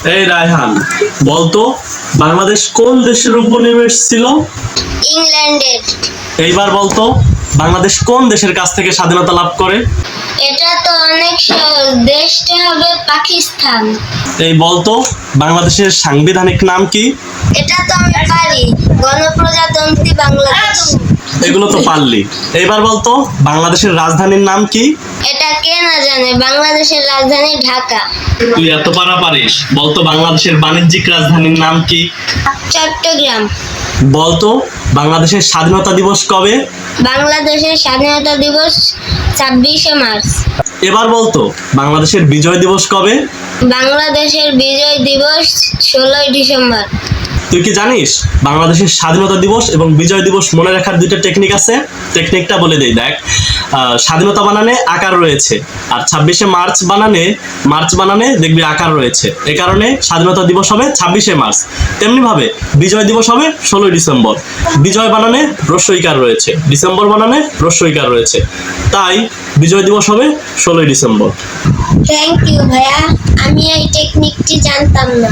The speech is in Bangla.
এই রায়হান, বলতো বাংলাদেশ কোন দেশের উপনিবেশ ছিল? ইংল্যান্ডের। এইবার বলতো বাংলাদেশ কোন দেশের কাছ থেকে স্বাধীনতা লাভ করে? এটা তো অনেক সহজ, দেশটা হবে পাকিস্তান। এই বলতো বাংলাদেশের সাংবিধানিক নাম কি? এটা তো আমি পারি, গণপ্রজাতন্ত্রী বাংলাদেশ। এগুলো তো পারলি। এইবার বলতো বাংলাদেশের রাজধানীর নাম কি? এটা কে না জানে, বাংলাদেশের রাজধানী ঢাকা। তুই এত পারিস, বলতো বাংলাদেশের বাণিজ্যিক রাজধানীর নাম কি? চট্টগ্রাম। বলতো বাংলাদেশের স্বাধীনতা দিবস কবে? বাংলাদেশের স্বাধীনতা দিবস 26শে মার্চ। এবার বলতো বাংলাদেশের বিজয় দিবস কবে? বাংলাদেশের বিজয় দিবস 16ই ডিসেম্বর। তুই কি জানিস বাংলাদেশের স্বাধীনতা দিবস এবং বিজয় দিবস মনে রাখার দুইটা টেকনিক আছে? টেকনিকটা বলে দেই, দেখ। স্বাধীনতা বানানে আকার রয়েছে, আর 26শে মার্চ বানানে দেখবি আকার রয়েছে। এই কারণে স্বাধীনতা দিবস হবে 26শে মার্চ। তেমনি ভাবে বিজয় দিবস হবে 16ই ডিসেম্বর। বিজয় বানানে হ্রস্বইকার রয়েছে, ডিসেম্বর বানানে হ্রস্বইকার রয়েছে, তাই বিজয় দিবস হবে 16ই ডিসেম্বর। থ্যাংক ইউ ভাইয়া, আমি এই টেকনিকটি জানতাম না।